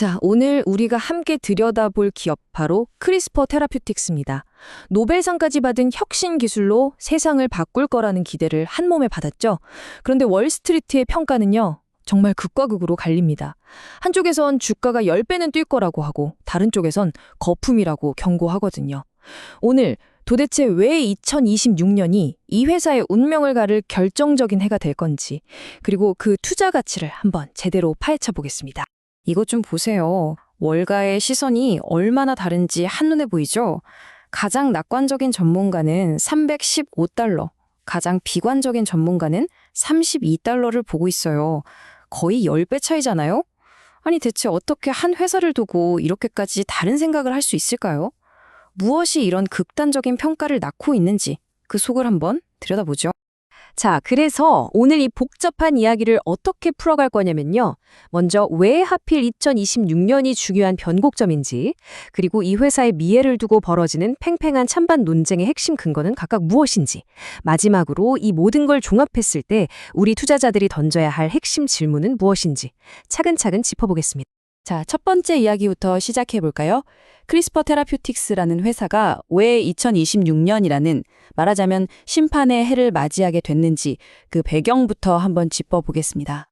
자, 오늘 우리가 함께 들여다볼 기업 바로 크리스퍼 테라퓨틱스입니다. 노벨상까지 받은 혁신 기술로 세상을 바꿀 거라는 기대를 한 몸에 받았죠. 그런데 월스트리트의 평가는요, 정말 극과 극으로 갈립니다. 한쪽에선 주가가 10배는 뛸 거라고 하고 다른 쪽에선 거품이라고 경고하거든요. 오늘 도대체 왜 2026년이 이 회사의 운명을 가를 결정적인 해가 될 건지, 그리고 그 투자 가치를 한번 제대로 파헤쳐 보겠습니다. 이것 좀 보세요. 월가의 시선이 얼마나 다른지 한눈에 보이죠? 가장 낙관적인 전문가는 315달러, 가장 비관적인 전문가는 32달러를 보고 있어요. 거의 10배 차이잖아요? 아니 대체 어떻게 한 회사를 두고 이렇게까지 다른 생각을 할 수 있을까요? 무엇이 이런 극단적인 평가를 낳고 있는지 그 속을 한번 들여다보죠. 자, 그래서 오늘 이 복잡한 이야기를 어떻게 풀어갈 거냐면요. 먼저 왜 하필 2026년이 중요한 변곡점인지, 그리고 이 회사의 미래를 두고 벌어지는 팽팽한 찬반 논쟁의 핵심 근거는 각각 무엇인지, 마지막으로 이 모든 걸 종합했을 때 우리 투자자들이 던져야 할 핵심 질문은 무엇인지 차근차근 짚어보겠습니다. 자, 첫 번째 이야기부터 시작해 볼까요? 크리스퍼 테라퓨틱스라는 회사가 왜 2026년이라는 말하자면 심판의 해를 맞이하게 됐는지 그 배경부터 한번 짚어보겠습니다.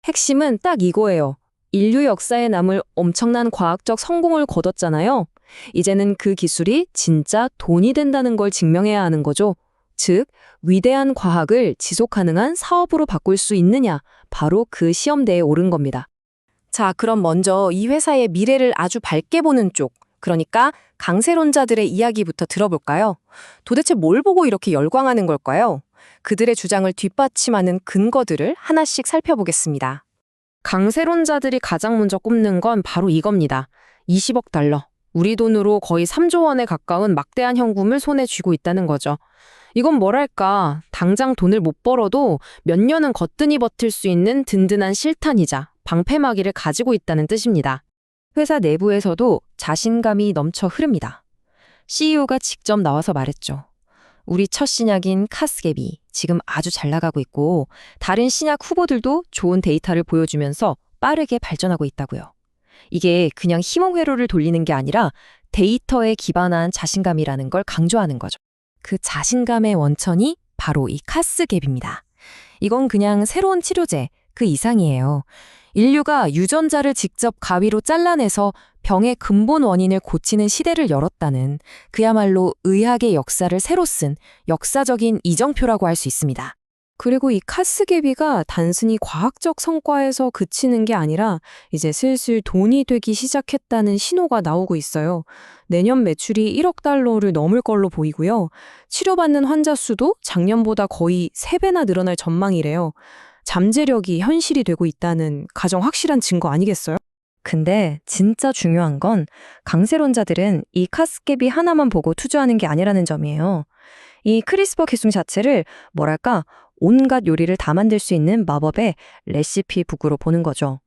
핵심은 딱 이거예요. 인류 역사에 남을 엄청난 과학적 성공을 거뒀잖아요. 이제는 그 기술이 진짜 돈이 된다는 걸 증명해야 하는 거죠. 즉, 위대한 과학을 지속 가능한 사업으로 바꿀 수 있느냐, 바로 그 시험대에 오른 겁니다. 자, 그럼 먼저 이 회사의 미래를 아주 밝게 보는 쪽, 그러니까 강세론자들의 이야기부터 들어볼까요? 도대체 뭘 보고 이렇게 열광하는 걸까요? 그들의 주장을 뒷받침하는 근거들을 하나씩 살펴보겠습니다. 강세론자들이 가장 먼저 꼽는 건 바로 이겁니다. 20억 달러. 우리 돈으로 거의 3조 원에 가까운 막대한 현금을 손에 쥐고 있다는 거죠. 이건 뭐랄까, 당장 돈을 못 벌어도 몇 년은 거뜬히 버틸 수 있는 든든한 실탄이자 방패막이를 가지고 있다는 뜻입니다. 회사 내부에서도 자신감이 넘쳐 흐릅니다. CEO가 직접 나와서 말했죠. 우리 첫 신약인 카스갭이 지금 아주 잘 나가고 있고 다른 신약 후보들도 좋은 데이터를 보여주면서 빠르게 발전하고 있다고요. 이게 그냥 희망회로를 돌리는 게 아니라 데이터에 기반한 자신감이라는 걸 강조하는 거죠. 그 자신감의 원천이 바로 이 카스갭입니다. 이건 그냥 새로운 치료제, 그 이상이에요. 인류가 유전자를 직접 가위로 잘라내서 병의 근본 원인을 고치는 시대를 열었다는 그야말로 의학의 역사를 새로 쓴 역사적인 이정표라고 할 수 있습니다. 그리고 이 카스개비가 단순히 과학적 성과에서 그치는 게 아니라 이제 슬슬 돈이 되기 시작했다는 신호가 나오고 있어요. 내년 매출이 1억 달러를 넘을 걸로 보이고요. 치료받는 환자 수도 작년보다 거의 3배나 늘어날 전망이래요. 잠재력이 현실이 되고 있다는 가장 확실한 증거 아니겠어요? 근데 진짜 중요한 건 강세론자들은 이 카스갭이 하나만 보고 투자하는 게 아니라는 점이에요. 이 크리스퍼 기술 자체를 뭐랄까 온갖 요리를 다 만들 수 있는 마법의 레시피 북으로 보는 거죠.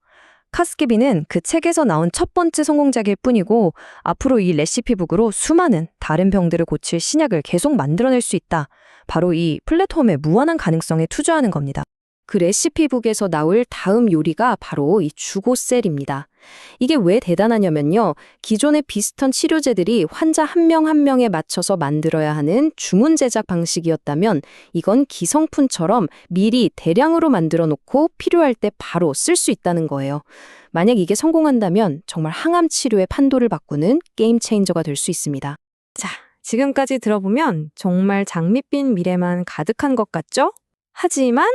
카스개비는 그 책에서 나온 첫 번째 성공작일 뿐이고 앞으로 이 레시피북으로 수많은 다른 병들을 고칠 신약을 계속 만들어낼 수 있다. 바로 이 플랫폼의 무한한 가능성에 투자하는 겁니다. 그 레시피북에서 나올 다음 요리가 바로 이 주고셀입니다. 이게 왜 대단하냐면요. 기존의 비슷한 치료제들이 환자 한 명 한 명에 맞춰서 만들어야 하는 주문 제작 방식이었다면 이건 기성품처럼 미리 대량으로 만들어 놓고 필요할 때 바로 쓸 수 있다는 거예요. 만약 이게 성공한다면 정말 항암 치료의 판도를 바꾸는 게임 체인저가 될 수 있습니다. 자, 지금까지 들어보면 정말 장밋빛 미래만 가득한 것 같죠? 하지만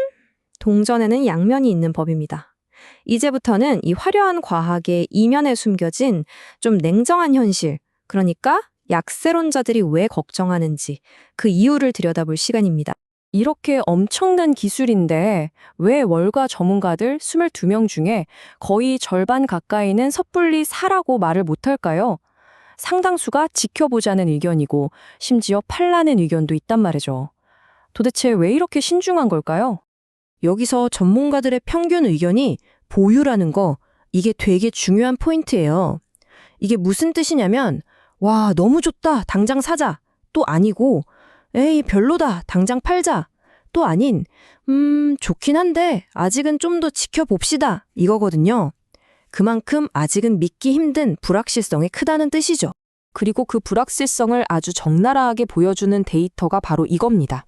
동전에는 양면이 있는 법입니다. 이제부터는 이 화려한 과학의 이면에 숨겨진 좀 냉정한 현실, 그러니까 약세론자들이 왜 걱정하는지 그 이유를 들여다볼 시간입니다. 이렇게 엄청난 기술인데 왜 월가 전문가들 22명 중에 거의 절반 가까이는 섣불리 사라고 말을 못할까요? 상당수가 지켜보자는 의견이고 심지어 팔라는 의견도 있단 말이죠. 도대체 왜 이렇게 신중한 걸까요? 여기서 전문가들의 평균 의견이 보유라는 거, 이게 되게 중요한 포인트예요. 이게 무슨 뜻이냐면 와, 너무 좋다, 당장 사자, 또 아니고 에이, 별로다, 당장 팔자, 또 아닌 좋긴 한데 아직은 좀 더 지켜봅시다, 이거거든요. 그만큼 아직은 믿기 힘든 불확실성이 크다는 뜻이죠. 그리고 그 불확실성을 아주 적나라하게 보여주는 데이터가 바로 이겁니다.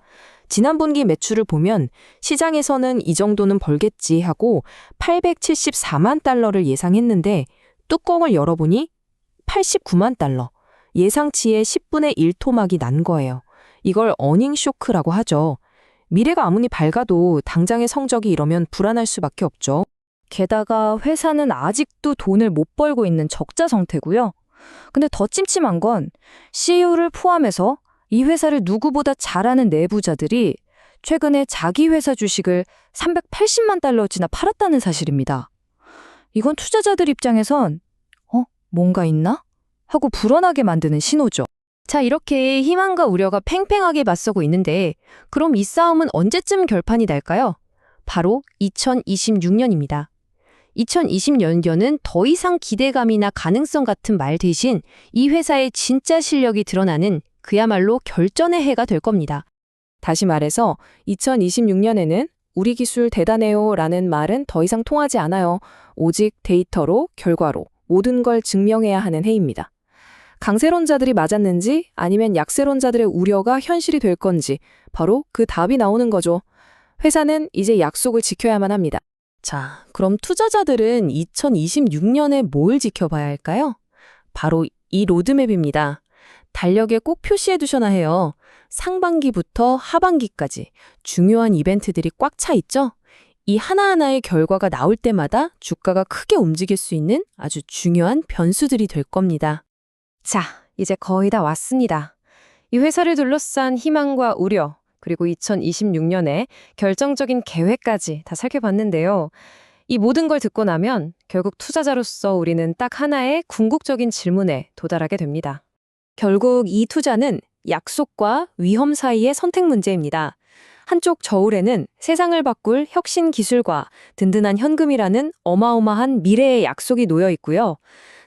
지난 분기 매출을 보면 시장에서는 이 정도는 벌겠지 하고 874만 달러를 예상했는데 뚜껑을 열어보니 89만 달러, 예상치의 10분의 1 토막이 난 거예요. 이걸 어닝 쇼크라고 하죠. 미래가 아무리 밝아도 당장의 성적이 이러면 불안할 수밖에 없죠. 게다가 회사는 아직도 돈을 못 벌고 있는 적자 상태고요. 근데 더 찜찜한 건 CEO를 포함해서 이 회사를 누구보다 잘 아는 내부자들이 최근에 자기 회사 주식을 380만 달러치나 팔았다는 사실입니다. 이건 투자자들 입장에선 뭔가 있나? 하고 불안하게 만드는 신호죠. 자, 이렇게 희망과 우려가 팽팽하게 맞서고 있는데 그럼 이 싸움은 언제쯤 결판이 날까요? 바로 2026년입니다. 2020년은 더 이상 기대감이나 가능성 같은 말 대신 이 회사의 진짜 실력이 드러나는 그야말로 결전의 해가 될 겁니다. 다시 말해서 2026년에는 우리 기술 대단해요 라는 말은 더 이상 통하지 않아요. 오직 데이터로, 결과로 모든 걸 증명해야 하는 해입니다. 강세론자들이 맞았는지 아니면 약세론자들의 우려가 현실이 될 건지 바로 그 답이 나오는 거죠. 회사는 이제 약속을 지켜야만 합니다. 자, 그럼 투자자들은 2026년에 뭘 지켜봐야 할까요? 바로 이 로드맵입니다. 달력에 꼭 표시해 두셔나 해요. 상반기부터 하반기까지 중요한 이벤트들이 꽉 차 있죠? 이 하나하나의 결과가 나올 때마다 주가가 크게 움직일 수 있는 아주 중요한 변수들이 될 겁니다. 자, 이제 거의 다 왔습니다. 이 회사를 둘러싼 희망과 우려, 그리고 2026년에 결정적인 계획까지 다 살펴봤는데요. 이 모든 걸 듣고 나면 결국 투자자로서 우리는 딱 하나의 궁극적인 질문에 도달하게 됩니다. 결국 이 투자는 약속과 위험 사이의 선택 문제입니다. 한쪽 저울에는 세상을 바꿀 혁신 기술과 든든한 현금이라는 어마어마한 미래의 약속이 놓여 있고요.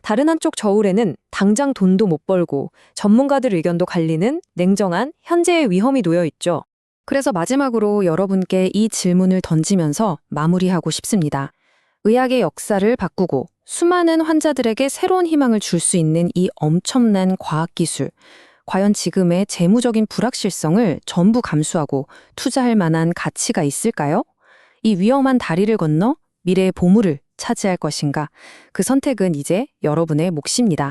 다른 한쪽 저울에는 당장 돈도 못 벌고 전문가들 의견도 갈리는 냉정한 현재의 위험이 놓여 있죠. 그래서 마지막으로 여러분께 이 질문을 던지면서 마무리하고 싶습니다. 의학의 역사를 바꾸고 수많은 환자들에게 새로운 희망을 줄 수 있는 이 엄청난 과학기술, 과연 지금의 재무적인 불확실성을 전부 감수하고 투자할 만한 가치가 있을까요? 이 위험한 다리를 건너 미래의 보물을 차지할 것인가? 그 선택은 이제 여러분의 몫입니다.